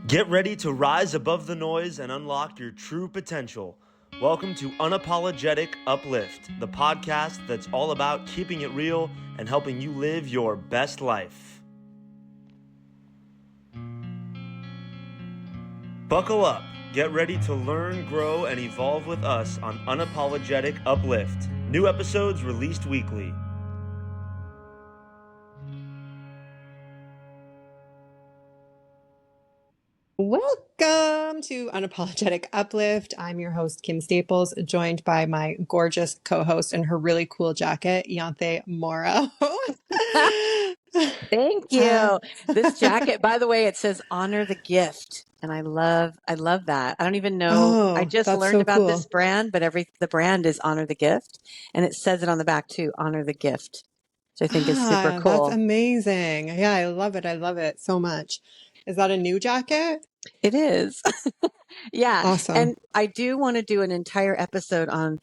Get ready to rise above the noise and unlock your true potential. Welcome to Unapologetic Uplift, the podcast that's all about keeping it real and helping you live your best life. Buckle up. Get ready to learn, grow, and evolve with us on Unapologetic Uplift. New episodes released weekly. Welcome to Unapologetic Uplift. I'm your host, Kim Staples, joined by my gorgeous co-host and her really cool jacket, Ianthe Mauro. Thank you. This jacket, by the way, it says honor the gift. And I love that. I don't even know. I just learned about this brand, but the brand is honor the gift. And it says it on the back too, honor the gift. So I think is super cool. That's amazing. Yeah, I love it. I love it so much. Is that a new jacket? It is. Yeah. Awesome. And I do want to do an entire episode on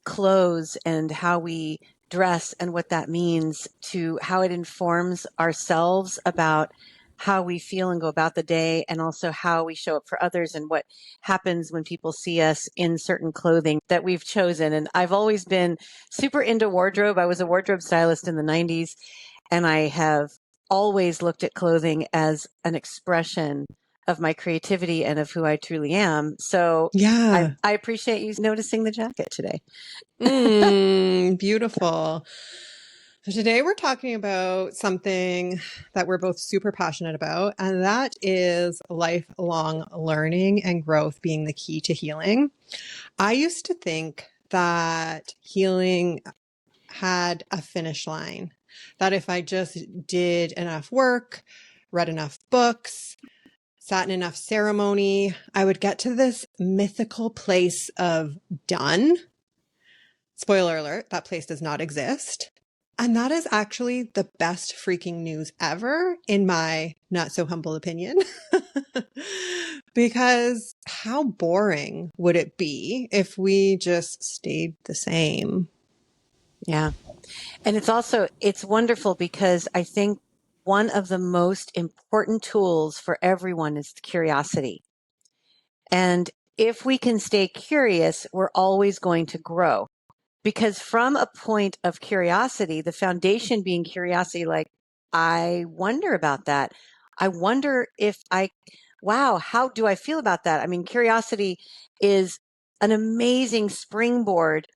clothes and how we dress and what that means to how it informs ourselves about how we feel and go about the day, and also how we show up for others and what happens when people see us in certain clothing that we've chosen. And I've always been super into wardrobe. I was a wardrobe stylist in the 90s, and I have always looked at clothing as an expression of my creativity and of who I truly am. So yeah, I appreciate you noticing the jacket today. Beautiful. So today we're talking about something that we're both super passionate about, and that is lifelong learning and growth being the key to healing. I used to think that healing had a finish line, that if I just did enough work, read enough books, sat in enough ceremony, I would get to this mythical place of done. Spoiler alert, that place does not exist. And that is actually the best freaking news ever, in my not so humble opinion. Because how boring would it be if we just stayed the same? Yeah. And it's wonderful because I think one of the most important tools for everyone is curiosity. And if we can stay curious, we're always going to grow. Because from a point of curiosity, the foundation being curiosity, like, I wonder about that. I wonder how do I feel about that? I mean, curiosity is an amazing springboard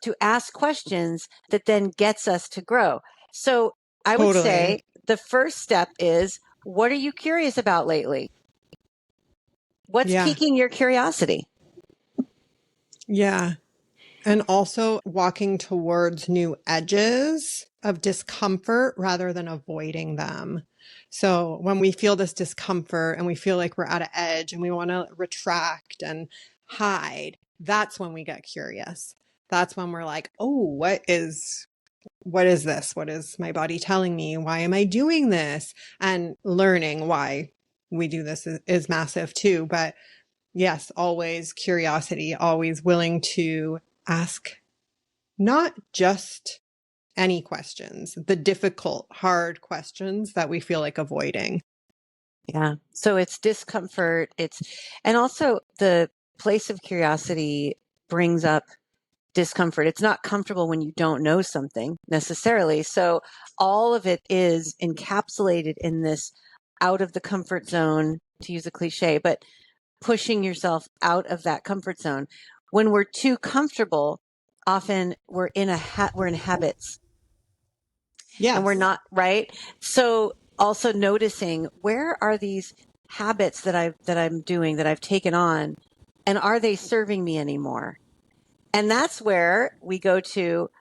to ask questions that then gets us to grow. So I would say the first step is, what are you curious about lately? What's piquing your curiosity? Yeah. And also walking towards new edges of discomfort rather than avoiding them. So when we feel this discomfort and we feel like we're at an edge and we want to retract and hide, that's when we get curious. That's when we're like, oh, what is this? What is my body telling me? Why am I doing this? And learning why we do this is massive too. But yes, always curiosity, always willing to ask not just any questions, the difficult, hard questions that we feel like avoiding. Yeah. So it's discomfort. And also the place of curiosity brings up discomfort. It's not comfortable when you don't know something necessarily. So all of it is encapsulated in this out of the comfort zone, to use a cliche, but pushing yourself out of that comfort zone. When we're too comfortable, often we're in habits. Yeah. And we're not, right? So also noticing, where are these habits that I'm doing, that I've taken on, and are they serving me anymore? And that's where we go to,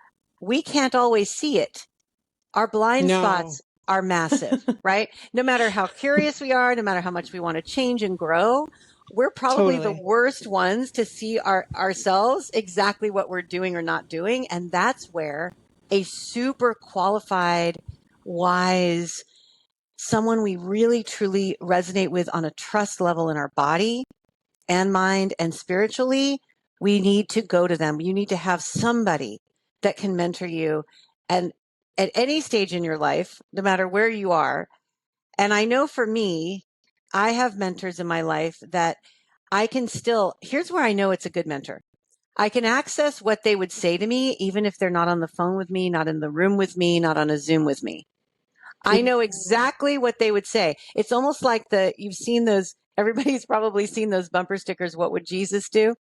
we can't always see it. Our blind spots are massive, right? No matter how curious we are, no matter how much we want to change and grow, we're probably the worst ones to see ourselves, exactly what we're doing or not doing. And that's where a super qualified, wise, someone we really truly resonate with on a trust level in our body and mind and spiritually, we need to go to them. You need to have somebody that can mentor you, and at any stage in your life, no matter where you are. And I know for me, I have mentors in my life that I can still, here's where I know it's a good mentor. I can access what they would say to me, even if they're not on the phone with me, not in the room with me, not on a Zoom with me. I know exactly what they would say. It's almost like you've seen those, everybody's probably seen those bumper stickers, what would Jesus do?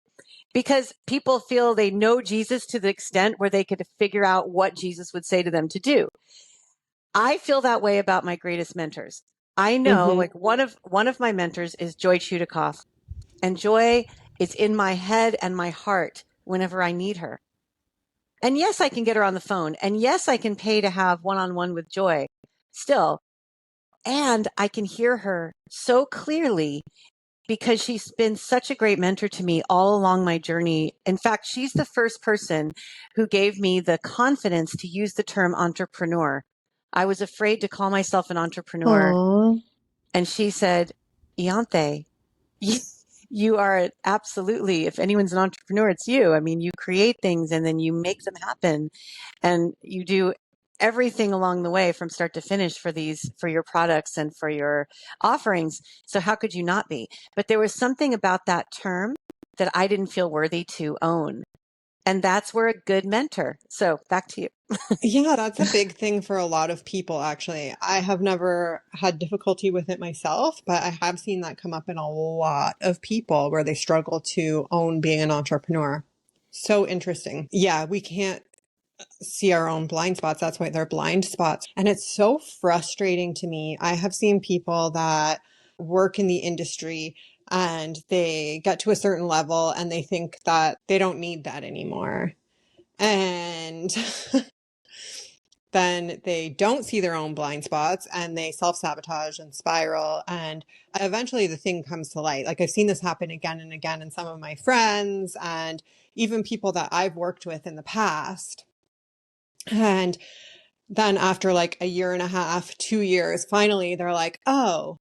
Because people feel they know Jesus to the extent where they could figure out what Jesus would say to them to do. I feel that way about my greatest mentors. I know, like one of my mentors is Joy Chudikoff, and Joy is in my head and my heart whenever I need her. And yes, I can get her on the phone, and yes, I can pay to have one-on-one with Joy still, and I can hear her so clearly because she's been such a great mentor to me all along my journey. In fact, she's the first person who gave me the confidence to use the term entrepreneur. I was afraid to call myself an entrepreneur. Aww. And she said, Ianthe, you are absolutely, if anyone's an entrepreneur, it's you. I mean, you create things and then you make them happen, and you do everything along the way from start to finish for your products and for your offerings. So how could you not be? But there was something about that term that I didn't feel worthy to own. And that's where a good mentor. So back to you. Yeah, that's a big thing for a lot of people, actually. I have never had difficulty with it myself, but I have seen that come up in a lot of people where they struggle to own being an entrepreneur. So interesting. Yeah, we can't see our own blind spots. That's why they're blind spots. And it's so frustrating to me. I have seen people that work in the industry and they get to a certain level and they think that they don't need that anymore. And then they don't see their own blind spots and they self-sabotage and spiral. And eventually the thing comes to light. Like I've seen this happen again and again in some of my friends and even people that I've worked with in the past. And then after like a year and a half, 2 years, finally they're like, oh,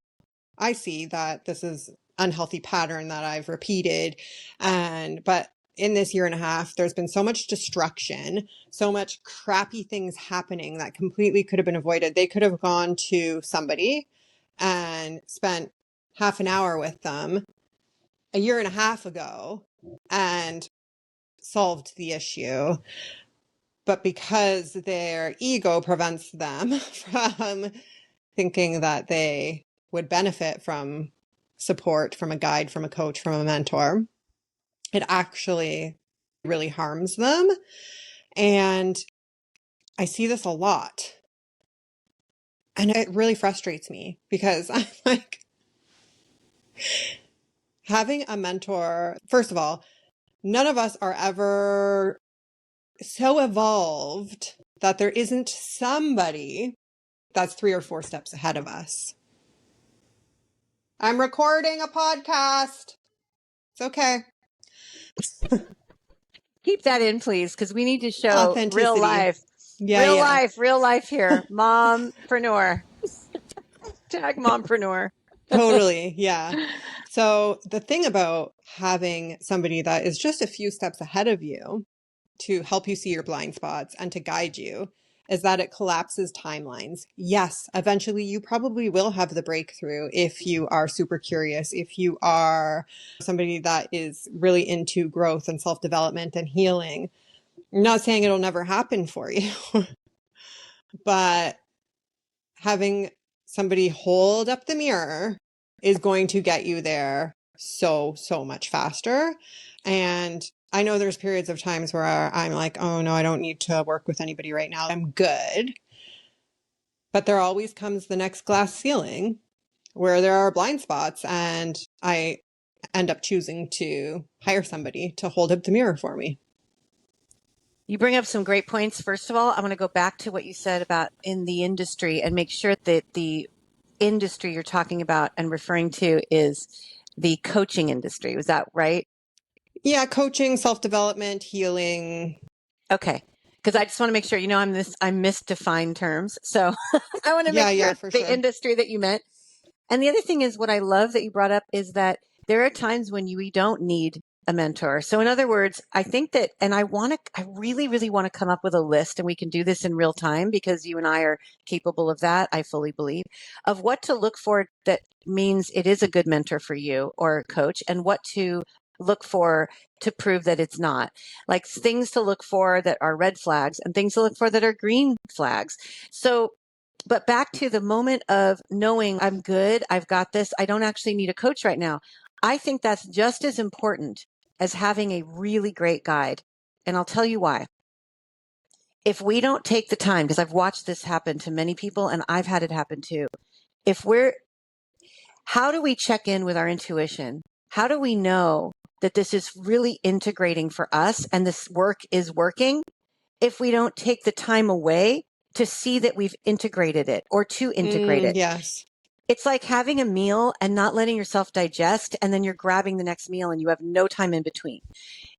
I see that this is unhealthy pattern that I've repeated. But in this year and a half, there's been so much destruction, so much crappy things happening that completely could have been avoided. They could have gone to somebody and spent half an hour with them a year and a half ago and solved the issue. But because their ego prevents them from thinking that they would benefit from support from a guide, from a coach, from a mentor, it actually really harms them. And I see this a lot. And it really frustrates me because I'm like, having a mentor, first of all, none of us are ever so evolved that there isn't somebody that's 3 or 4 steps ahead of us. I'm recording a podcast. It's okay. Keep that in, please, because we need to show real Authenticity. life. Yeah. Real life here. Mompreneur. Tag mompreneur. Totally. Yeah. So the thing about having somebody that is just a few steps ahead of you to help you see your blind spots and to guide you is that it collapses timelines. Yes, eventually you probably will have the breakthrough if you are super curious, if you are somebody that is really into growth and self-development and healing. I'm not saying it'll never happen for you, but having somebody hold up the mirror is going to get you there so much faster. And I know there's periods of times where I'm like, oh no, I don't need to work with anybody right now. I'm good. But there always comes the next glass ceiling where there are blind spots, and I end up choosing to hire somebody to hold up the mirror for me. You bring up some great points. First of all, I want to go back to what you said about in the industry and make sure that the industry you're talking about and referring to is the coaching industry. Was that right? Yeah, coaching, self-development, healing. Okay. Because I just want to make sure, I'm misdefined terms. So I want to make sure for the sure. industry that you meant. And the other thing is what I love that you brought up is that there are times when we don't need a mentor. So in other words, I think that, and I really, really want to come up with a list, and we can do this in real time because you and I are capable of that. I fully believe of what to look for that means it is a good mentor for you or coach, and what to look for to prove that it's not. Like things to look for that are red flags and things to look for that are green flags. So, but back to the moment of knowing I'm good, I've got this, I don't actually need a coach right now. I think that's just as important as having a really great guide. And I'll tell you why. If we don't take the time, because I've watched this happen to many people and I've had it happen too. How do we check in with our intuition? How do we know that this is really integrating for us and this work is working if we don't take the time away to see that we've integrated it or to integrate it? Yes. It's like having a meal and not letting yourself digest, and then you're grabbing the next meal and you have no time in between.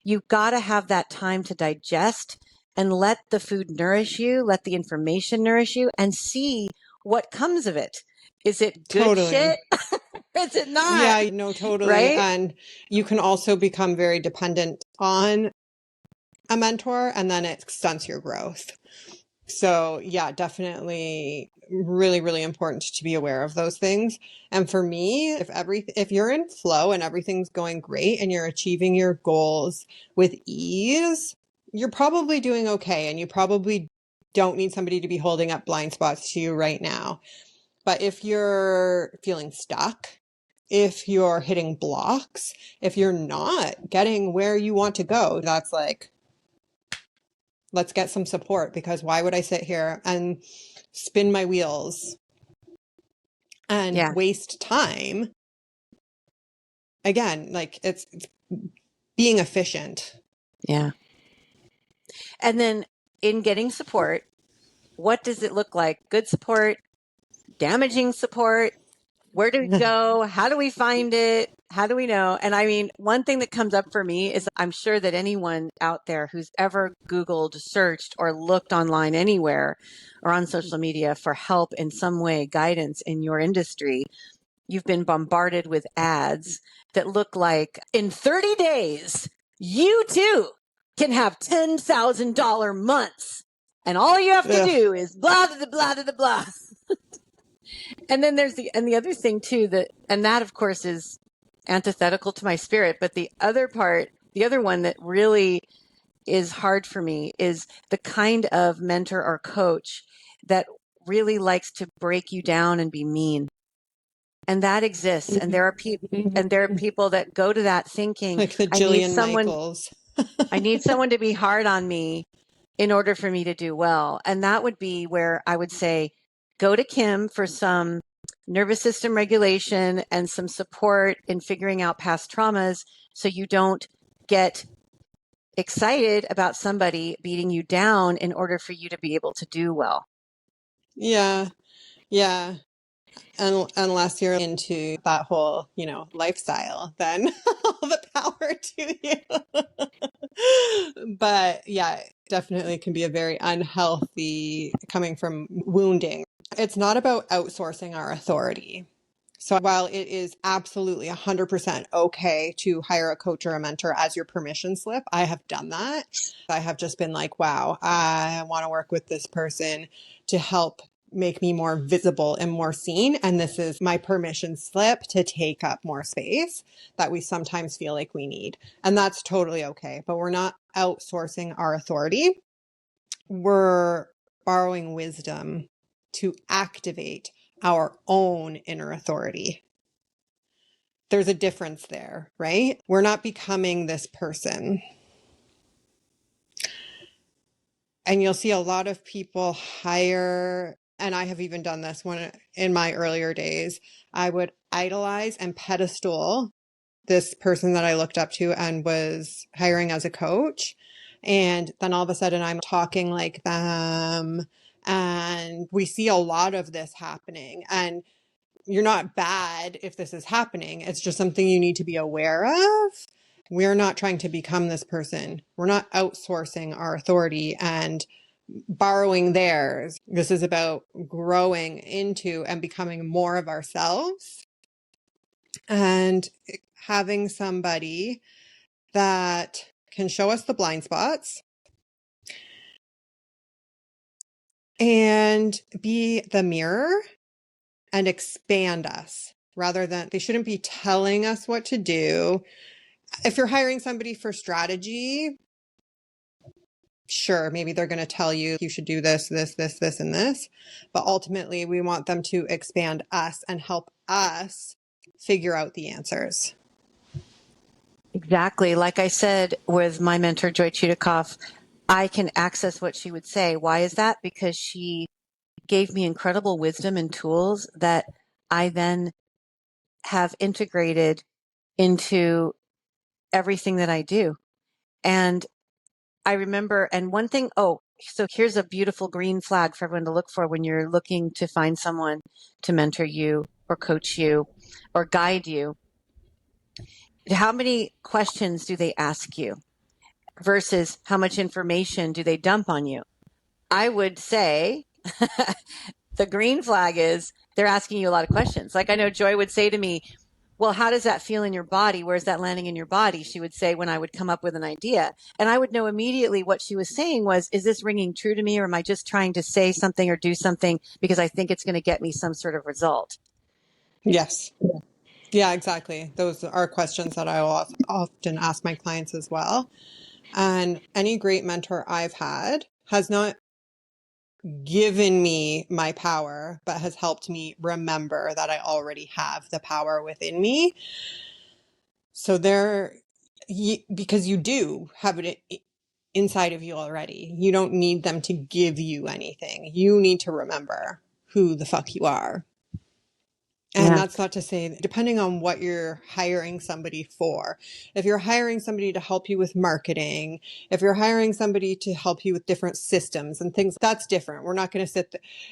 You've got to have that time to digest and let the food nourish you, let the information nourish you, and see what comes of it. Is it good Totally. shit? Is it not? Yeah, no, totally. Right? And you can also become very dependent on a mentor, and then it stunts your growth. So yeah, definitely really, really important to be aware of those things. And for me, if you're in flow and everything's going great and you're achieving your goals with ease, you're probably doing okay. And you probably don't need somebody to be holding up blind spots to you right now. But if you're feeling stuck, if you're hitting blocks, if you're not getting where you want to go, that's like, let's get some support, because why would I sit here and spin my wheels and waste time? Again, like it's being efficient. Yeah. And then in getting support, what does it look like? Good support, damaging support? Where do we go? How do we find it? How do we know? And I mean, one thing that comes up for me is I'm sure that anyone out there who's ever Googled, searched, or looked online anywhere or on social media for help in some way, guidance in your industry, you've been bombarded with ads that look like in 30 days, you too can have $10,000 months. And all you have to do is blah, blah, blah, blah, blah. And then there's the other thing too, and that of course is antithetical to my spirit. But the other one that really is hard for me is the kind of mentor or coach that really likes to break you down and be mean. And that exists. And there are people that go to that thinking, like the Jillian Michaels. I need someone to be hard on me in order for me to do well. And that would be where I would say, go to Kim for some nervous system regulation and some support in figuring out past traumas so you don't get excited about somebody beating you down in order for you to be able to do well. Yeah. Yeah. And unless you're into that whole, lifestyle, then all the power to you. But yeah, definitely can be a very unhealthy coming from wounding. It's not about outsourcing our authority. So while it is absolutely 100% okay to hire a coach or a mentor as your permission slip, I have done that. I have just been like, wow, I want to work with this person to help make me more visible and more seen. And this is my permission slip to take up more space that we sometimes feel like we need. And that's totally okay. But we're not outsourcing our authority. We're borrowing wisdom to activate our own inner authority. There's a difference there, right? We're not becoming this person. And you'll see a lot of people hire, and I have even done this when in my earlier days, I would idolize and pedestal this person that I looked up to and was hiring as a coach. And then all of a sudden I'm talking like them. And we see a lot of this happening. And you're not bad if this is happening. It's just something you need to be aware of. We're not trying to become this person. We're not outsourcing our authority and borrowing theirs. This is about growing into and becoming more of ourselves and having somebody that can show us the blind spots and be the mirror and expand us rather than, they shouldn't be telling us what to do. If you're hiring somebody for strategy, sure, maybe they're going to tell you you should do this, this, this, this, and this. But ultimately, we want them to expand us and help us figure out the answers. Exactly. Like I said with my mentor, Joy Chudikoff, I can access what she would say. Why is that? Because she gave me incredible wisdom and tools that I then have integrated into everything that I do. And I remember, and one thing, so here's a beautiful green flag for everyone to look for when you're looking to find someone to mentor you or coach you or guide you. How many questions do they ask you versus how much information do they dump on you? I would say the green flag is they're asking you a lot of questions. Like I know Joy would say to me, well, how does that feel in your body? Where's that landing in your body? She would say when I would come up with an idea. And I would know immediately what she was saying was, is this ringing true to me or am I just trying to say something or do something because I think it's going to get me some sort of result? Yes. Yeah, exactly. Those are questions that I will often ask my clients as well. And any great mentor I've had has not given me my power, but has helped me remember that I already have the power within me. So because you do have it inside of you already. You don't need them to give you anything. You need to remember who the fuck you are. And Yeah. that's not to say, depending on what you're hiring somebody for, if you're hiring somebody to help you with marketing, if you're hiring somebody to help you with different systems and things, that's different. We're not going to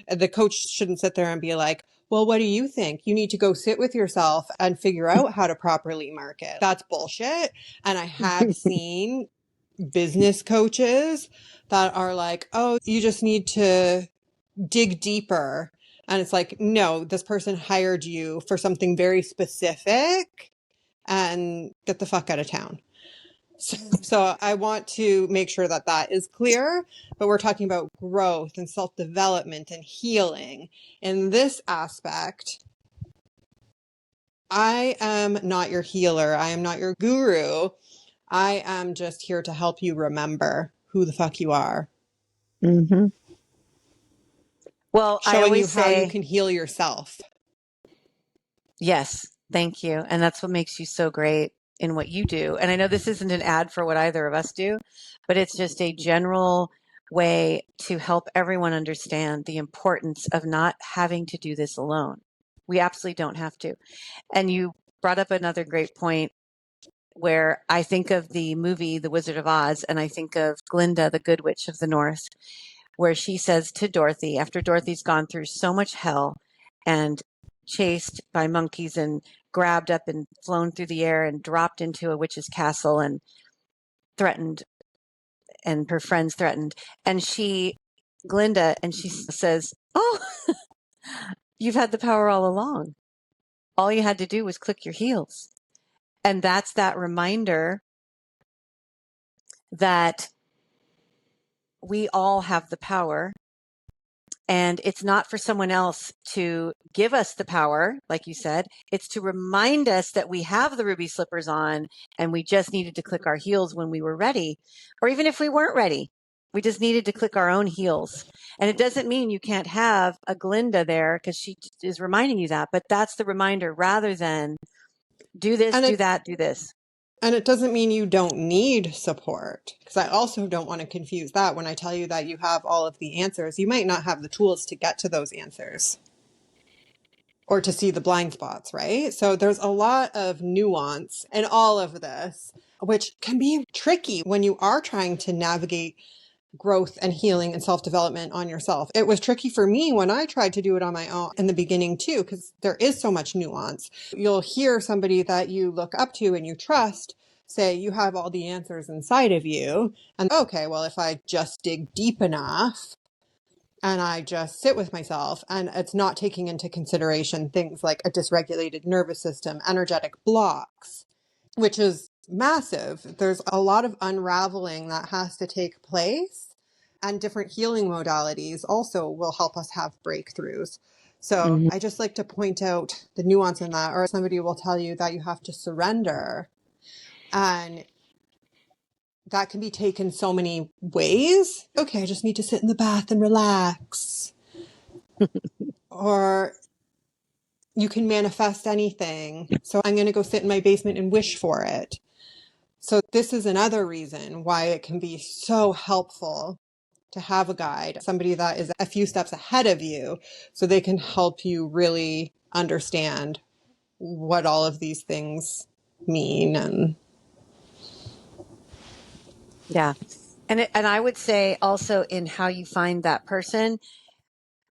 the coach shouldn't sit there and be like, well, what do you think? You need to go sit with yourself and figure out how to properly market. That's bullshit. And I have seen business coaches that are like, oh, you just need to dig deeper. And it's like, no, this person hired you for something very specific and get the fuck out of town. So I want to make sure that that is clear, but we're talking about growth and self-development and healing. In this aspect, I am not your healer. I am not your guru. I am just here to help you remember who the fuck you are. Mm-hmm. Well, I Showing you always how you say, can heal yourself. yes, thank you. And that's what makes you so great in what you do. And I know this isn't an ad for what either of us do, but it's just a general way to help everyone understand the importance of not having to do this alone. We absolutely don't have to. And you brought up another great point where I think of the movie The Wizard of Oz and I think of Glinda, the Good Witch of the North, where she says to Dorothy, after Dorothy's gone through so much hell and chased by monkeys and grabbed up and flown through the air and dropped into a witch's castle and threatened, and her friends threatened. And Glinda, and she says, oh, you've had the power all along. All you had to do was click your heels. And that's that reminder that we all have the power. And it's not for someone else to give us the power, like you said. It's to remind us that we have the ruby slippers on and we just needed to click our heels when we were ready. Or even if we weren't ready, we just needed to click our own heels. And it doesn't mean you can't have a Glinda there because she is reminding you that. But that's the reminder rather than do this, do that, do this. And it doesn't mean you don't need support, because I also don't want to confuse that. When I tell you that you have all of the answers, you might not have the tools to get to those answers or to see the blind spots, right? So there's a lot of nuance in all of this, which can be tricky when you are trying to navigate growth and healing and self-development on yourself. It was tricky for me when I tried to do it on my own in the beginning too, because there is so much nuance. You'll hear somebody that you look up to and you trust say you have all the answers inside of you. And okay, well, if I just dig deep enough and I just sit with myself and it's not taking into consideration things like a dysregulated nervous system, energetic blocks, which is massive. There's a lot of unraveling that has to take place, and different healing modalities also will help us have breakthroughs. So Mhm. I just like to point out the nuance in that, or somebody will tell you that you have to surrender, and that can be taken so many ways. Okay, I just need to sit in the bath and relax. Or you can manifest anything. So I'm going to go sit in my basement and wish for it. So this is another reason why it can be so helpful to have a guide, somebody that is a few steps ahead of you, so they can help you really understand what all of these things mean. And Yeah. And I would say also in how you find that person,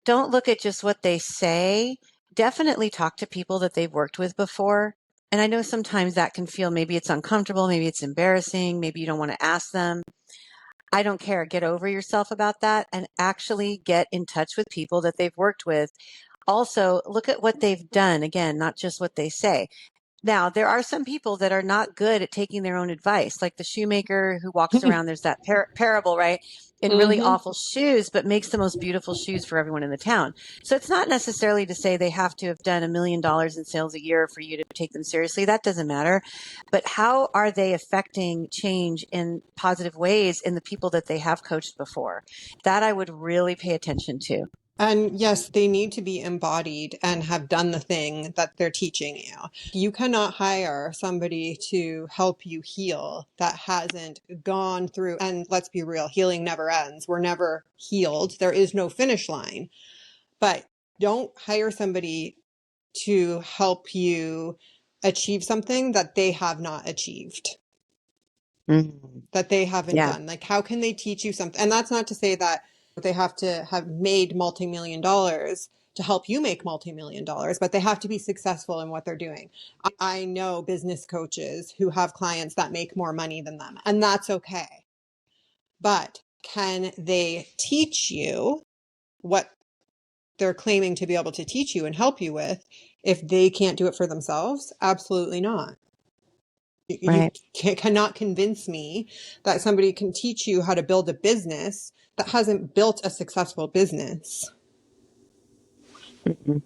don't look at just what they say. Definitely talk to people that they've worked with before. And I know sometimes that can feel maybe it's uncomfortable, maybe it's embarrassing, maybe you don't want to ask them. I don't care. Get over yourself about that and actually get in touch with people that they've worked with. Also, look at what they've done. Again, not just what they say. Now, there are some people that are not good at taking their own advice, like the shoemaker who walks around. There's that parable, right? In really Mhm. awful shoes, but makes the most beautiful shoes for everyone in the town. So it's not necessarily to say they have to have done $1 million in sales a year for you to take them seriously. That doesn't matter. But how are they affecting change in positive ways in the people that they have coached before? That I would really pay attention to. And yes, they need to be embodied and have done the thing that they're teaching you. You cannot hire somebody to help you heal that hasn't gone through, and let's be real, healing never ends. We're never healed. There is no finish line. But don't hire somebody to help you achieve something that they have not achieved, that they haven't Yeah, done. Like, how can they teach you something? And that's not to say that they have to have made multi-million dollars to help you make multi-million dollars, but they have to be successful in what they're doing. I know business coaches who have clients that make more money than them, and that's okay. But can they teach you what they're claiming to be able to teach you and help you with if they can't do it for themselves? Absolutely not. You right. cannot convince me that somebody can teach you how to build a business that hasn't built a successful business. Mm-mm.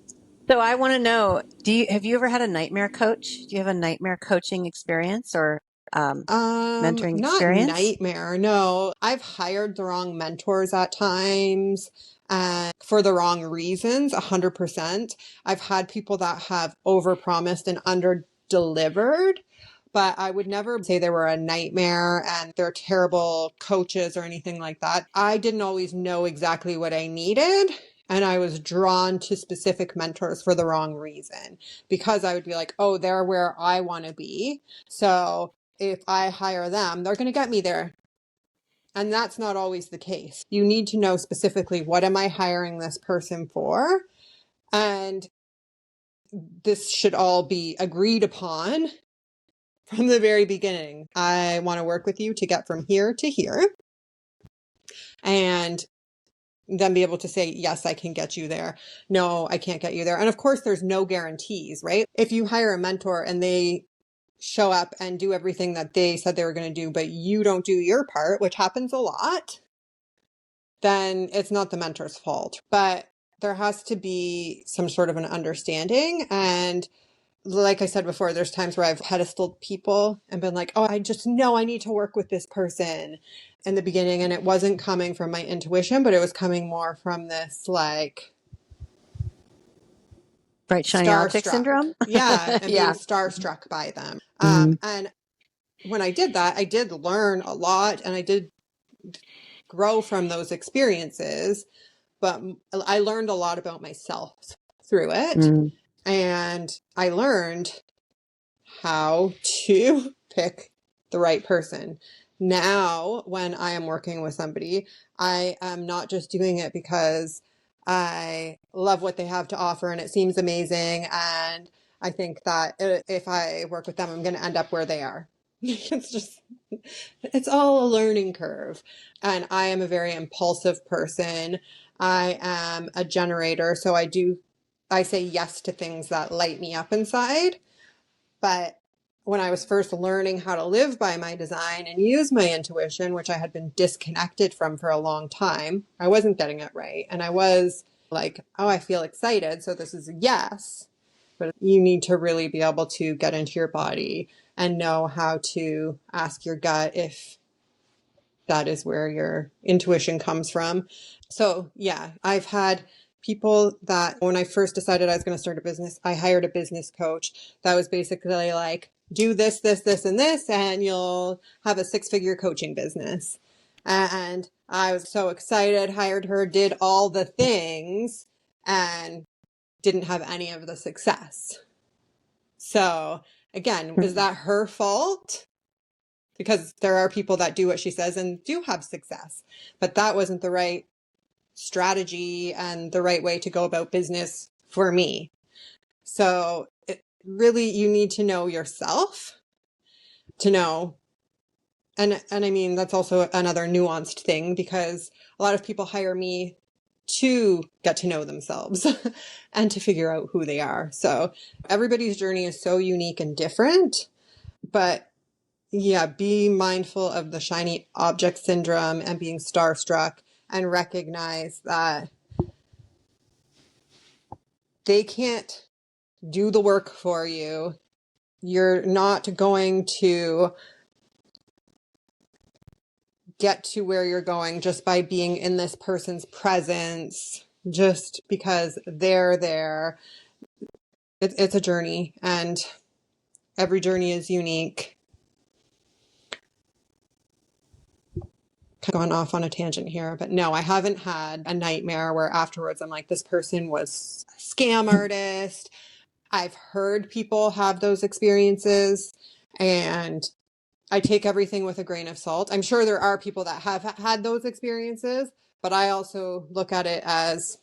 So I want to know, have you ever had a nightmare coach? Do you have a nightmare coaching experience or mentoring Not experience? nightmare. No, I've hired the wrong mentors at times and for the wrong reasons, 100%. I've had people that have overpromised and under-delivered, but I would never say they were a nightmare and they're terrible coaches or anything like that. I didn't always know exactly what I needed. And I was drawn to specific mentors for the wrong reason because I would be like, oh, they're where I want to be. So if I hire them, they're going to get me there. And that's not always the case. You need to know specifically, what am I hiring this person for? And this should all be agreed upon from the very beginning. I want to work with you to get from here to here. And then be able to say, yes, I can get you there. No, I can't get you there. And of course, there's no guarantees, right? If you hire a mentor and they show up and do everything that they said they were going to do, but you don't do your part, which happens a lot, then it's not the mentor's fault. But there has to be some sort of an understanding. And like I said before, there's times where I've pedestaled people and been like, oh, I just know I need to work with this person in the beginning. And it wasn't coming from my intuition, but it was coming more from this like Bright shiny object starstruck. syndrome? Yeah. And being Yeah. starstruck by them. Mhm. And when I did that, I did learn a lot and I did grow from those experiences, but I learned a lot about myself through it. Mm. And I learned how to pick the right person. Now, when I am working with somebody, I am not just doing it because I love what they have to offer and it seems amazing. And I think that if I work with them, I'm going to end up where they are. It's just, it's all a learning curve. And I am a very impulsive person. I am a generator. So I say yes to things that light me up inside. But when I was first learning how to live by my design and use my intuition, which I had been disconnected from for a long time, I wasn't getting it right. And I was like, oh, I feel excited. So this is a yes. But you need to really be able to get into your body and know how to ask your gut if that is where your intuition comes from. So yeah, I've had people that when I first decided I was going to start a business, I hired a business coach that was basically like, do this, this, this, and this, and you'll have a 6-figure coaching business. And I was so excited, hired her, did all the things, and didn't have any of the success. So again, is that her fault? Because there are people that do what she says and do have success, but that wasn't the right strategy and the right way to go about business for me. So really, you need to know yourself to know. And I mean, that's also another nuanced thing, because a lot of people hire me to get to know themselves and to figure out who they are. So everybody's journey is so unique and different, but yeah, be mindful of the shiny object syndrome and being starstruck, and recognize that they can't do the work for you. You're not going to get to where you're going just by being in this person's presence, just because they're there. It's a journey, and every journey is unique. Gone off on a tangent here, but no, I haven't had a nightmare where afterwards I'm like, this person was a scam artist. I've heard people have those experiences, and I take everything with a grain of salt. I'm sure there are people that have had those experiences, but I also look at it as,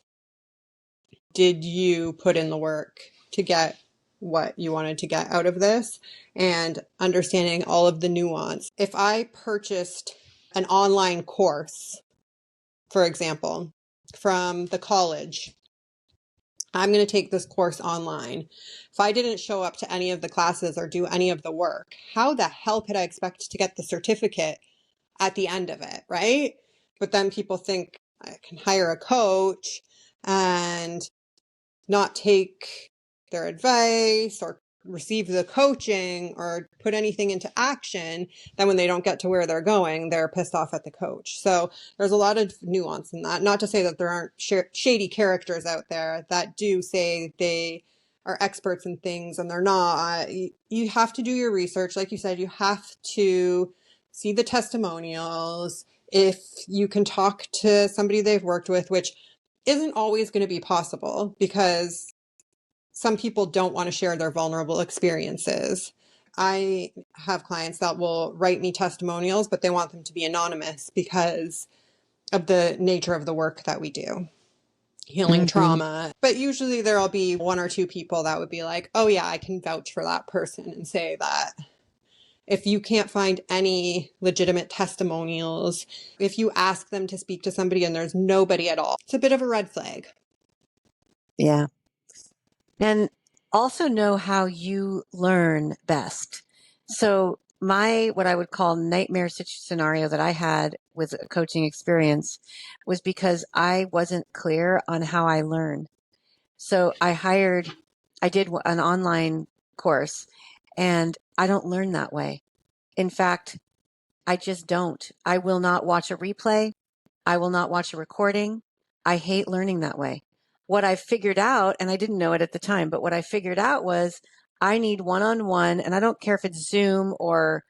did you put in the work to get what you wanted to get out of this? And understanding all of the nuance. If I purchased an online course, for example, from the college, I'm going to take this course online. If I didn't show up to any of the classes or do any of the work, how the hell could I expect to get the certificate at the end of it, right? But then people think I can hire a coach and not take their advice or receive the coaching or put anything into action. Then when they don't get to where they're going, they're pissed off at the coach. So there's a lot of nuance in that. Not to say that there aren't shady characters out there that do say they are experts in things and they're not. You have to do your research. Like you said, you have to see the testimonials. If you can talk to somebody they've worked with, which isn't always going to be possible, because some people don't want to share their vulnerable experiences. I have clients that will write me testimonials, but they want them to be anonymous because of the nature of the work that we do, healing trauma. But usually there'll be 1 or 2 people that would be like, oh yeah, I can vouch for that person and say that. If you can't find any legitimate testimonials, if you ask them to speak to somebody and there's nobody at all, it's a bit of a red flag. Yeah. And also know how you learn best. So what I would call nightmare scenario that I had with a coaching experience was because I wasn't clear on how I learn. So I did an online course, and I don't learn that way. In fact, I just don't. I will not watch a replay. I will not watch a recording. I hate learning that way. What I figured out, and I didn't know it at the time, but what I figured out was I need one-on-one, and I don't care if it's Zoom or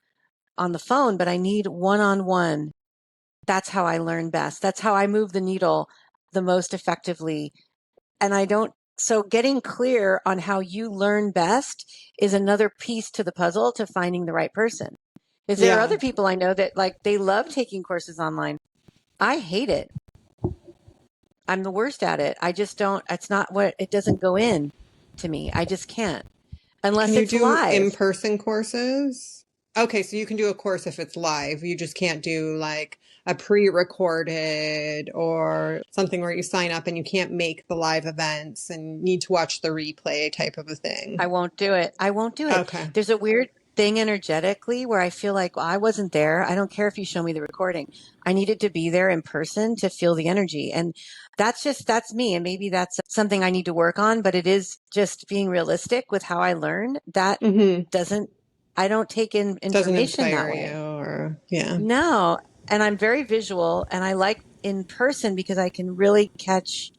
on the phone, but I need one-on-one. That's how I learn best. That's how I move the needle the most effectively. And so getting clear on how you learn best is another piece to the puzzle to finding the right person. Is there are other people I know that they love taking courses online. I hate it. I'm the worst at it. I just don't, it doesn't go in to me. I just can't unless it's live. Can you do in-person courses? Okay, so you can do a course if it's live. You just can't do like a pre-recorded or something where you sign up and you can't make the live events and need to watch the replay type of a thing. I won't do it. Okay. There's a weird thing energetically where I feel like, well, I wasn't there. I don't care if you show me the recording. I needed to be there in person to feel the energy. And that's me. And maybe that's something I need to work on, but it is just being realistic with how I learn. That doesn't, I don't take in Doesn't information that inspire you way. or, yeah. No. And I'm very visual and I like in person because I can really catch,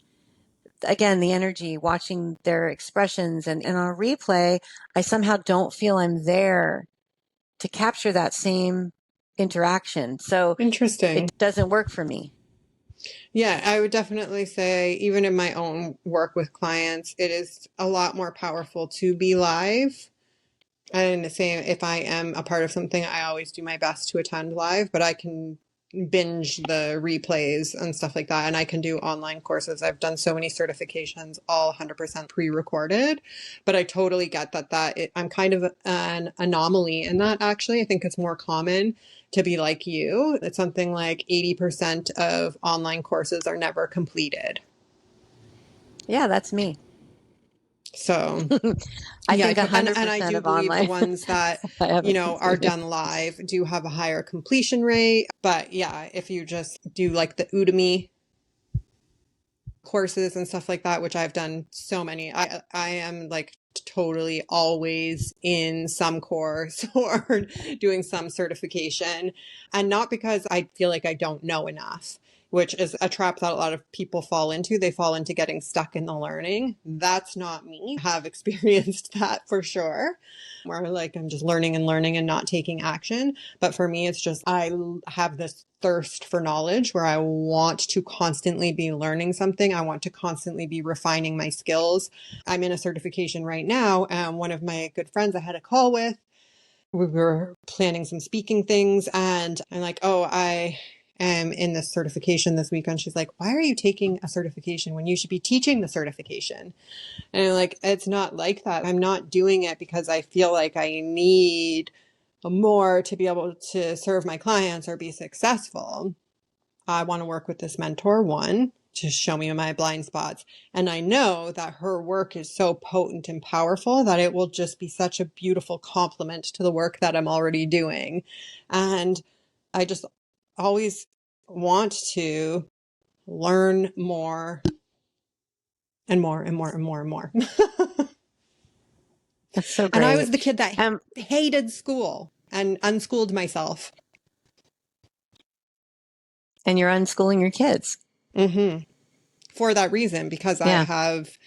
again, the energy, watching their expressions. And on a replay, I somehow don't feel I'm there to capture that same interaction. So Interesting. it doesn't work for me. Yeah, I would definitely say, even in my own work with clients, it is a lot more powerful to be live. And the same, if I am a part of something, I always do my best to attend live, but I can binge the replays and stuff like that. And I can do online courses. I've done so many certifications, all 100% pre-recorded, but I totally get I'm kind of an anomaly in that, actually. I think it's more common to be like you. It's something like 80% of online courses are never completed. Yeah, that's me. So I yeah, think and I 100% do of believe the online ones that, I haven't are completed. done live do have a higher completion rate. But yeah, if you just do like the Udemy courses and stuff like that, which I've done so many, I am like totally always in some course or doing some certification, and not because I feel like I don't know enough, which is a trap that a lot of people fall into. They fall into getting stuck in the learning. That's not me. I have experienced that for sure, where like I'm just learning and learning and not taking action. But for me, it's just I have this thirst for knowledge where I want to constantly be learning something. I want to constantly be refining my skills. I'm in a certification right now, and one of my good friends I had a call with, we were planning some speaking things, and I'm like, oh, I am in this certification this week. And she's like, why are you taking a certification when you should be teaching the certification? And I'm like, it's not like that. I'm not doing it because I feel like I need more to be able to serve my clients or be successful. I want to work with this mentor, one, to show me my blind spots. And I know that her work is so potent and powerful that it will just be such a beautiful complement to the work that I'm already doing. And I just always want to learn more and more and more and more and more. That's so And I great. was the kid that hated school and unschooled myself. And you're unschooling your kids. For that reason, because I have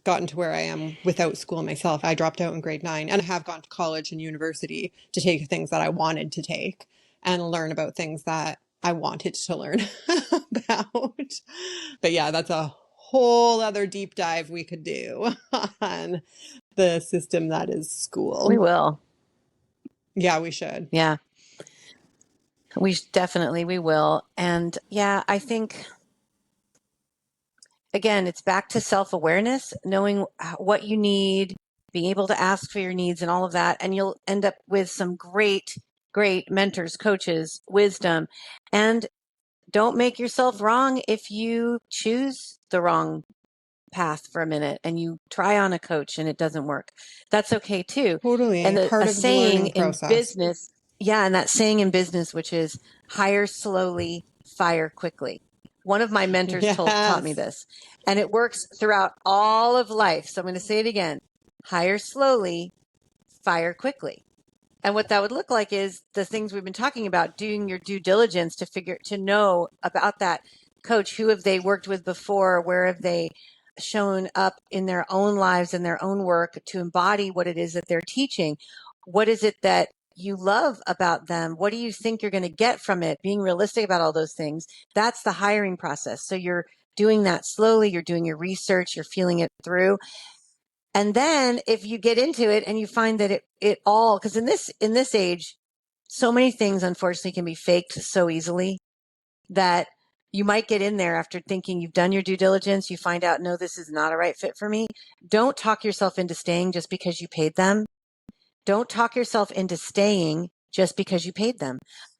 gotten to where I am without school myself. I dropped out in grade 9 and I have gone to college and university to take things that I wanted to take and learn about things that I wanted to learn about. But yeah, that's a whole other deep dive we could do on the system that is school. We will. Yeah, we should. Yeah. We definitely, we will. And yeah, I think, again, it's back to self-awareness, knowing what you need, being able to ask for your needs and all of that. And you'll end up with some great, great mentors, coaches, wisdom. And don't make yourself wrong if you choose the wrong path for a minute and you try on a coach and it doesn't work. That's okay too. Totally. And Part a of the saying learning in process. business, yeah, and that saying in business, which is hire slowly, fire quickly. One of my mentors taught me Yes. this, and it works throughout all of life. So I'm going to say it again: hire slowly, fire quickly. And what that would look like is the things we've been talking about, doing your due diligence to know about that coach. Who have they worked with before? Where have they shown up in their own lives and their own work to embody what it is that they're teaching? What is it that you love about them? What do you think you're going to get from it? Being realistic about all those things. That's the hiring process. So you're doing that slowly. You're doing your research. You're feeling it through. And then if you get into it and you find that it all, because in this age, so many things unfortunately can be faked so easily that you might get in there after thinking you've done your due diligence. You find out, no, this is not a right fit for me. Don't talk yourself into staying just because you paid them. Don't talk yourself into staying just because you paid them.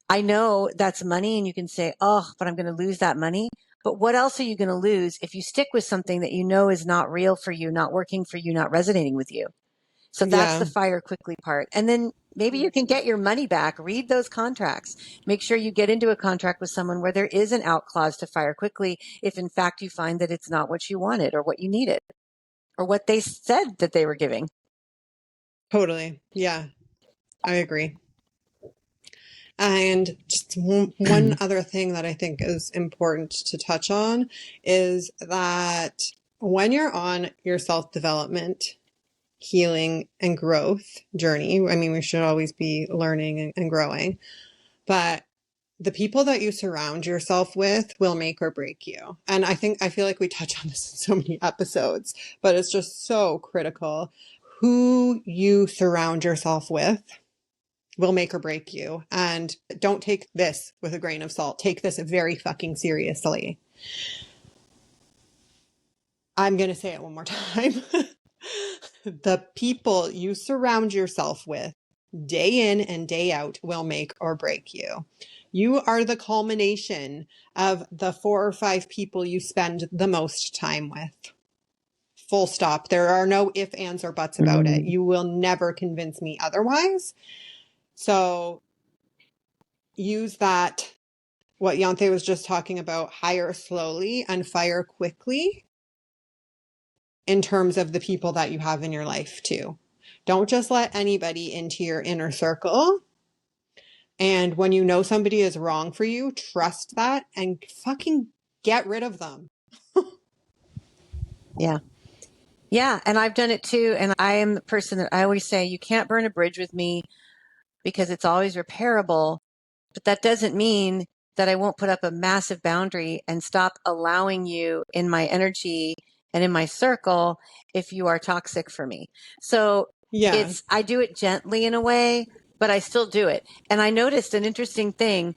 I know that's money and you can say, oh, but I'm going to lose that money. But what else are you going to lose if you stick with something that you know is not real for you, not working for you, not resonating with you? So that's Yeah. the fire quickly part. And then maybe you can get your money back. Read those contracts. Make sure you get into a contract with someone where there is an out clause to fire quickly if in fact you find that it's not what you wanted or what you needed or what they said that they were giving. Totally. Yeah, I agree. And just one other thing that I think is important to touch on is that when you're on your self-development, healing, and growth journey, I mean, we should always be learning and growing, but the people that you surround yourself with will make or break you. And I feel like we touch on this in so many episodes, but it's just so critical. Who you surround yourself with will make or break you. And don't take this with a grain of salt. Take this very fucking seriously. I'm going to say it one more time. The people you surround yourself with day in and day out will make or break you. You are the culmination of the 4 or 5 people you spend the most time with. Full stop. There are no ifs, ands, or buts about it. You will never convince me otherwise. So use that, what Ianthe was just talking about, hire slowly and fire quickly in terms of the people that you have in your life too. Don't just let anybody into your inner circle. And when you know somebody is wrong for you, trust that and fucking get rid of them. Yeah. Yeah. And I've done it too. And I am the person that I always say, you can't burn a bridge with me because it's always repairable. But that doesn't mean that I won't put up a massive boundary and stop allowing you in my energy and in my circle if you are toxic for me. So Yeah. I do it gently in a way, but I still do it. And I noticed an interesting thing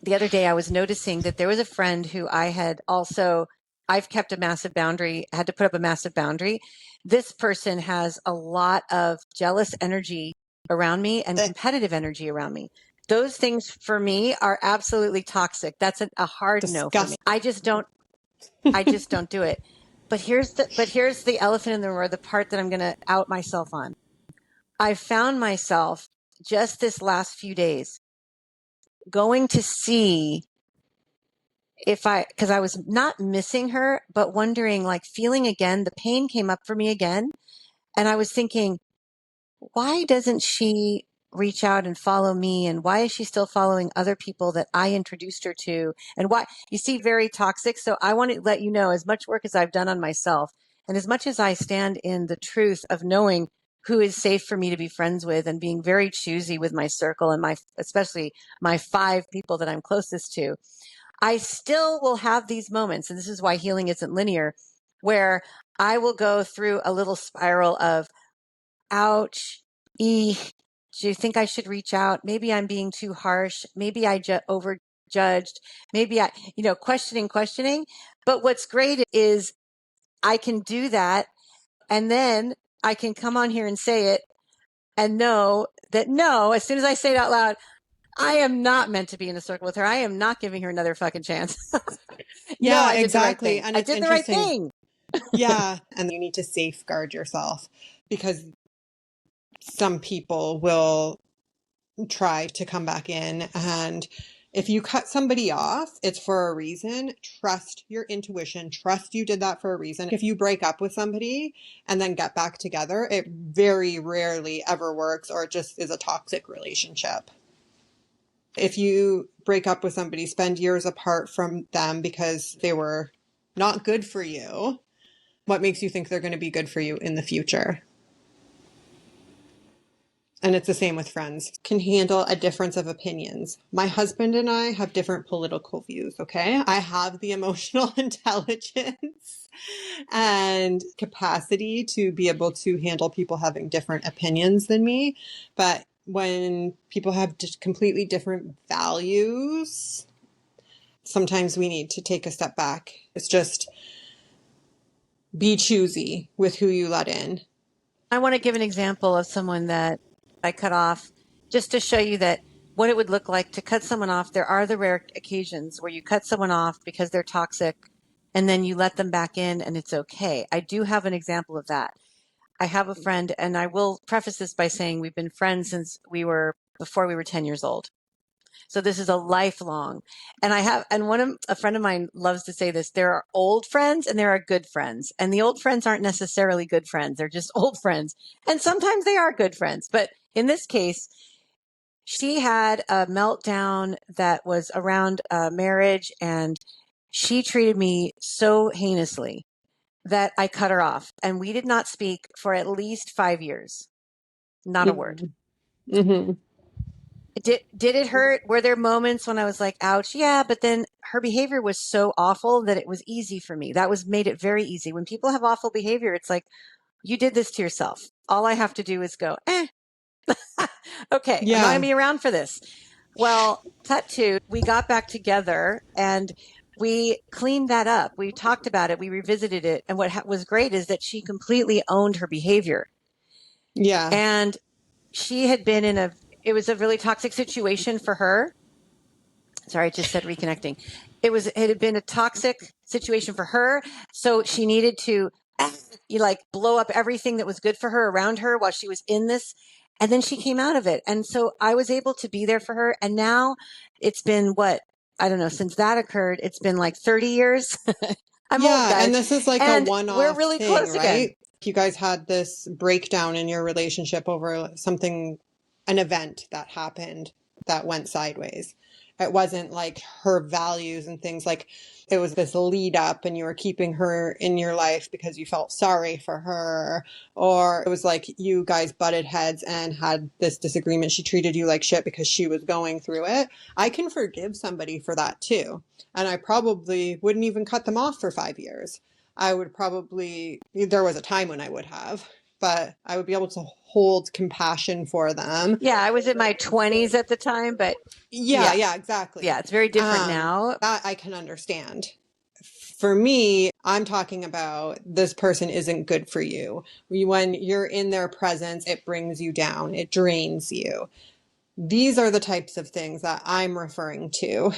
the other day. I was noticing that there was a friend who I've kept a massive boundary, had to put up a massive boundary. This person has a lot of jealous energy around me and competitive energy around me. Those things for me are absolutely toxic. That's a hard no for me. Disgusting. I just don't do it. But here's the elephant in the room, or the part that I'm going to out myself on. I found myself just this last few days going to see because I was not missing her, but wondering, like feeling again, the pain came up for me again. And I was thinking, why doesn't she reach out and follow me? And why is she still following other people that I introduced her to? And why, you see, very toxic. So I want to let you know, as much work as I've done on myself, and as much as I stand in the truth of knowing who is safe for me to be friends with and being very choosy with my circle and especially my 5 people that I'm closest to, I still will have these moments. And this is why healing isn't linear, where I will go through a little spiral of, ouch, do you think I should reach out? Maybe I'm being too harsh. Maybe I overjudged. Maybe questioning. But what's great is I can do that. And then I can come on here and say it and know that no, as soon as I say it out loud, I am not meant to be in a circle with her. I am not giving her another fucking chance. No, Yeah, I did the right exactly. thing. And I it's did the right interesting. thing. Yeah. And you need to safeguard yourself because some people will try to come back in. And if you cut somebody off, it's for a reason. Trust your intuition. Trust you did that for a reason. If you break up with somebody and then get back together, it very rarely ever works, or it just is a toxic relationship. If you break up with somebody, spend years apart from them because they were not good for you, what makes you think they're going to be good for you in the future? And it's the same with friends. Can handle a difference of opinions. My husband and I have different political views, okay? I have the emotional intelligence and capacity to be able to handle people having different opinions than me. But when people have just completely different values, sometimes we need to take a step back. It's just be choosy with who you let in. I want to give an example of someone that I cut off just to show you that what it would look like to cut someone off. There are the rare occasions where you cut someone off because they're toxic and then you let them back in and it's okay. I do have an example of that. I have a friend, and I will preface this by saying we've been friends since before we were 10 years old. So this is a lifelong. And a friend of mine loves to say this, there are old friends and there are good friends. And the old friends aren't necessarily good friends. They're just old friends. And sometimes they are good friends. But in this case, she had a meltdown that was around marriage, and she treated me so heinously that I cut her off. And we did not speak for at least 5 years. Not a word. Mm-hmm. Did it hurt? Were there moments when I was like, ouch? Yeah, but then her behavior was so awful that it was easy for me. Made it very easy. When people have awful behavior, it's like, you did this to yourself. All I have to do is go, okay, I'm not Yeah. gonna be around for this. Well, cut to, we got back together and we cleaned that up. We talked about it. We revisited it. And what was great is that she completely owned her behavior. Yeah. And she had been it was a really toxic situation for her. Sorry, I just said reconnecting. It had been a toxic situation for her. So she needed to blow up everything that was good for her around her while she was in this. And then she came out of it. And so I was able to be there for her. And now it's been I don't know, since that occurred, it's been like 30 years. I'm old, Yeah. guys. And this is like a And we're one-off really thing, close again. right? You guys had this breakdown in your relationship over an event that happened that went sideways. It wasn't like her values and things, like it was this lead up and you were keeping her in your life because you felt sorry for her, or it was like you guys butted heads and had this disagreement. She treated you like shit because she was going through it. I can forgive somebody for that too. And I probably wouldn't even cut them off for 5 years. There was a time when I would have, but I would be able to hold compassion for them. Yeah, I was in my 20s at the time, but Yeah, exactly. yeah, it's very different now. That I can understand. For me, I'm talking about this person isn't good for you. When you're in their presence, it brings you down, it drains you. These are the types of things that I'm referring to.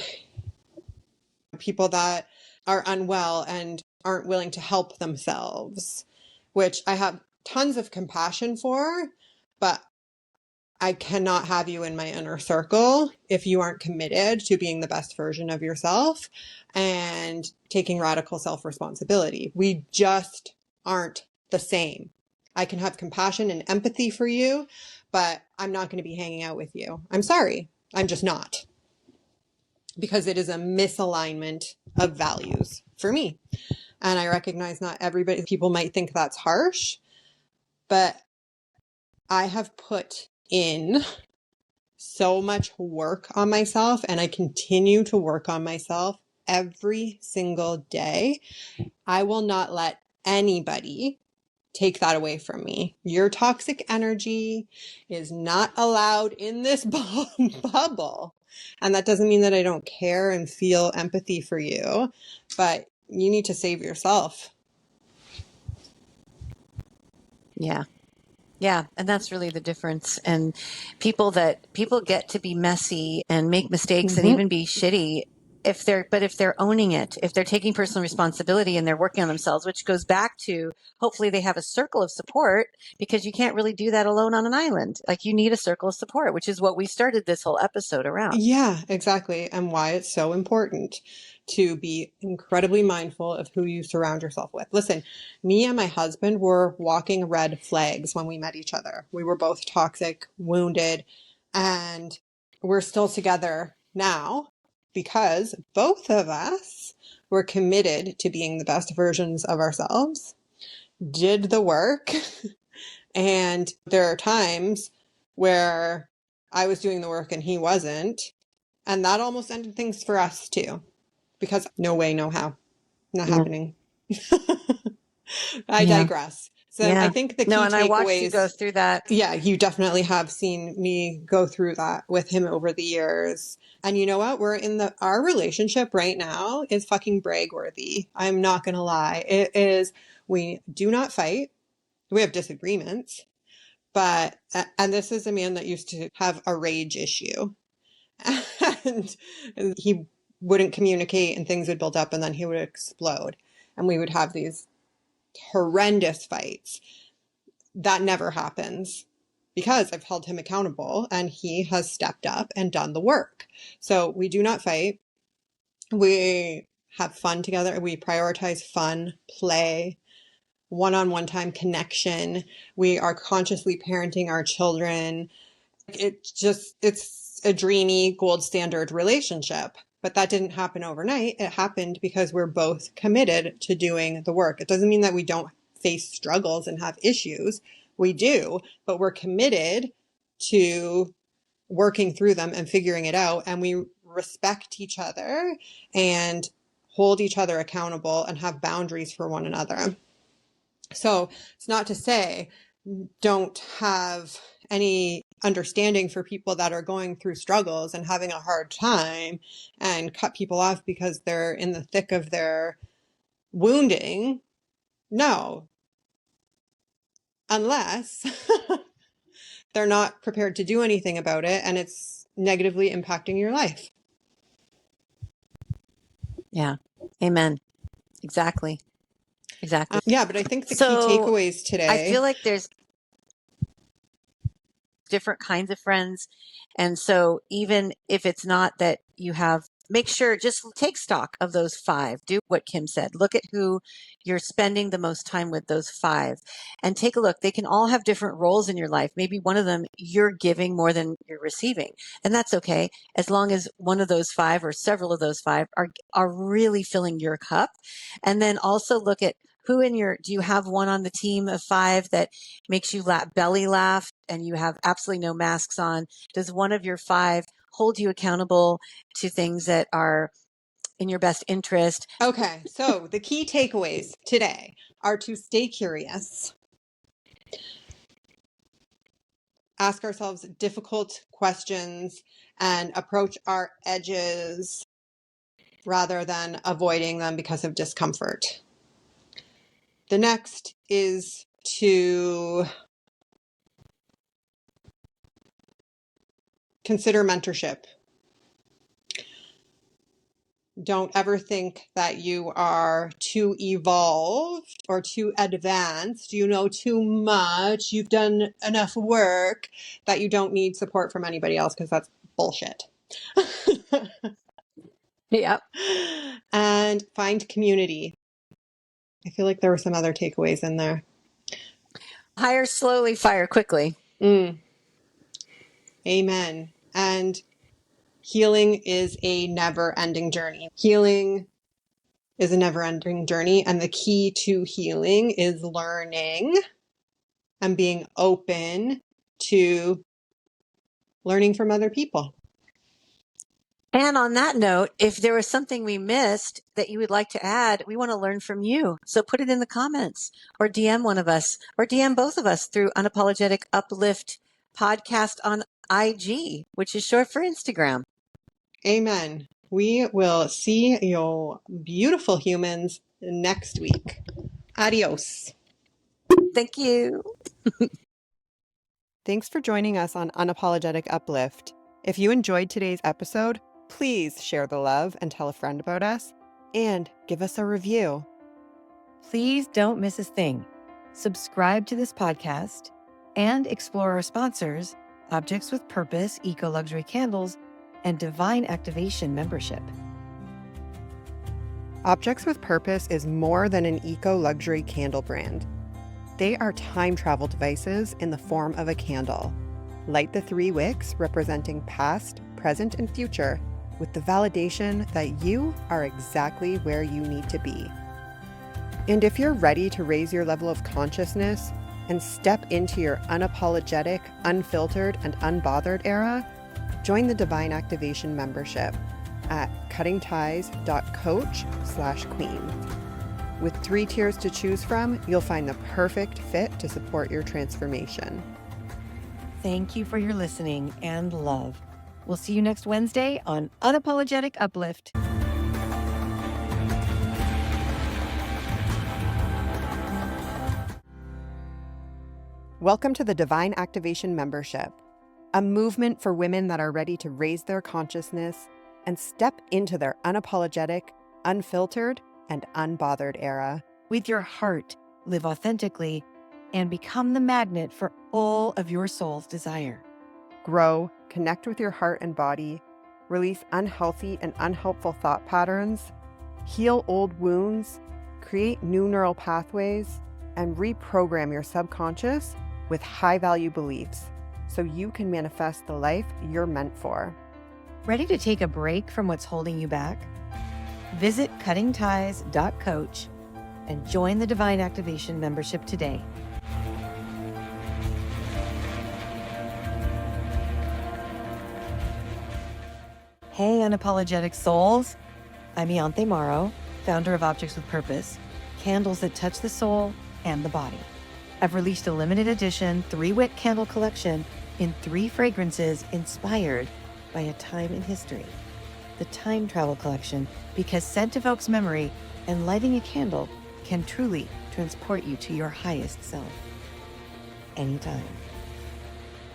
People that are unwell and aren't willing to help themselves, which I have tons of compassion for, but I cannot have you in my inner circle if you aren't committed to being the best version of yourself and taking radical self-responsibility. We just aren't the same. I can have compassion and empathy for you, but I'm not going to be hanging out with you. I'm sorry. I'm just not. Because it is a misalignment of values for me. And I recognize not everybody, people might think that's harsh, but I have put in so much work on myself and I continue to work on myself every single day. I will not let anybody take that away from me. Your toxic energy is not allowed in this bubble. And that doesn't mean that I don't care and feel empathy for you, but you need to save yourself. Yeah. Yeah, and that's really the difference. And people get to be messy and make mistakes and even be shitty if they're owning it, if they're taking personal responsibility and they're working on themselves, which goes back to hopefully they have a circle of support, because you can't really do that alone on an island. Like, you need a circle of support, which is what we started this whole episode around. Yeah, exactly. And why it's so important to be incredibly mindful of who you surround yourself with. Listen, me and my husband were walking red flags when we met each other. We were both toxic, wounded, and we're still together now because both of us were committed to being the best versions of ourselves, did the work. And there are times where I was doing the work and he wasn't. And that almost ended things for us too, because no way, no how, not happening. I digress. So I think the key and I watched you go takeaways, through that. yeah, you definitely have seen me go through that with him over the years. And you know what? Our relationship right now is fucking brag worthy. I'm not going to lie. It is. We do not fight. We have disagreements, and this is a man that used to have a rage issue. And he wouldn't communicate and things would build up and then he would explode and we would have these horrendous fights. that never happens because I've held him accountable and he has stepped up and done the work. So we do not fight. We have fun together. We prioritize fun, play, one-on-one time, connection. We are consciously parenting our children. It's a dreamy gold standard relationship. But that didn't happen overnight. It happened because we're both committed to doing the work. It doesn't mean that we don't face struggles and have issues. We do, but we're committed to working through them and figuring it out. And we respect each other and hold each other accountable and have boundaries for one another. So it's not to say don't have any understanding for people that are going through struggles and having a hard time and cut people off because they're in the thick of their wounding. No, unless they're not prepared to do anything about it and it's negatively impacting your life. Yeah. Amen. Exactly. Yeah, but I think the key So takeaways today. I feel like there's different kinds of friends. And so even if it's not that you have, make sure, just take stock of those 5. Do what Kim said. Look at who you're spending the most time with, those 5, and take a look. They can all have different roles in your life. Maybe one of them you're giving more than you're receiving. And that's okay. As long as one of those 5 or several of those 5 are really filling your cup. And then also look at do you have one on the team of 5 that makes you belly laugh and you have absolutely no masks on? Does one of your 5 hold you accountable to things that are in your best interest? Okay, so the key takeaways today are to stay curious, ask ourselves difficult questions, and approach our edges rather than avoiding them because of discomfort. The next is to consider mentorship. Don't ever think that you are too evolved or too advanced. You know too much. You've done enough work that you don't need support from anybody else, because that's bullshit. Yeah. And find community. I feel like there were some other takeaways in there. Hire slowly, fire quickly. Amen. And healing is a never-ending journey. Healing is a never-ending journey. And the key to healing is learning and being open to learning from other people. And on that note, if there was something we missed that you would like to add, we want to learn from you. So put it in the comments or DM one of us or DM both of us through Unapologetic Uplift podcast on IG, which is short for Instagram. Amen. We will see you beautiful humans next week. Adios. Thank you. Thanks for joining us on Unapologetic Uplift. If you enjoyed today's episode, please share the love and tell a friend about us, and give us a review. Please don't miss a thing. Subscribe to this podcast and explore our sponsors, Objects with Purpose Eco Luxury Candles and Divine Activation membership. Objects with Purpose is more than an eco-luxury candle brand. They are time travel devices in the form of a candle. Light the 3 wicks representing past, present, and future with the validation that you are exactly where you need to be. And if you're ready to raise your level of consciousness and step into your unapologetic, unfiltered, and unbothered era, join the Divine Activation membership at cuttingties.coach/queen. With 3 tiers to choose from, you'll find the perfect fit to support your transformation. Thank you for your listening and love. We'll see you next Wednesday on Unapologetic Uplift. Welcome to the Divine Activation membership, a movement for women that are ready to raise their consciousness and step into their unapologetic, unfiltered, and unbothered era. With your heart, live authentically and become the magnet for all of your soul's desire. Grow, connect with your heart and body, release unhealthy and unhelpful thought patterns, heal old wounds, create new neural pathways, and reprogram your subconscious with high-value beliefs so you can manifest the life you're meant for. Ready to take a break from what's holding you back? Visit cuttingties.coach and join the Divine Activation membership today. Hey, unapologetic souls. I'm Ianthe Mauro, founder of Objects with Purpose, candles that touch the soul and the body. I've released a limited edition 3-wick candle collection in 3 fragrances inspired by a time in history. The Time Travel Collection, because scent evokes memory and lighting a candle can truly transport you to your highest self. Anytime.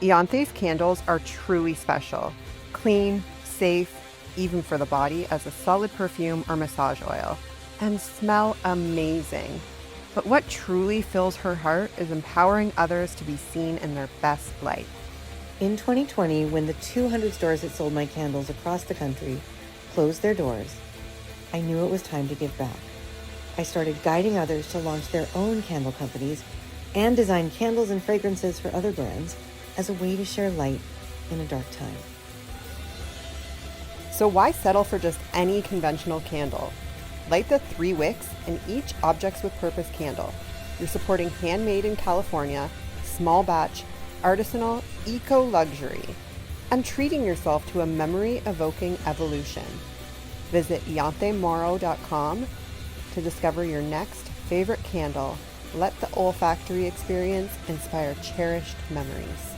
Ianthe's candles are truly special, clean, safe, even for the body as a solid perfume or massage oil, and smell amazing. But what truly fills her heart is empowering others to be seen in their best light. In 2020, when the 200 stores that sold my candles across the country closed their doors, I knew it was time to give back. I started guiding others to launch their own candle companies and design candles and fragrances for other brands as a way to share light in a dark time. So why settle for just any conventional candle? Light the 3 wicks in each Objects with Purpose candle. You're supporting handmade in California, small batch, artisanal, eco-luxury, and treating yourself to a memory-evoking evolution. Visit ianthemauro.com to discover your next favorite candle. Let the olfactory experience inspire cherished memories.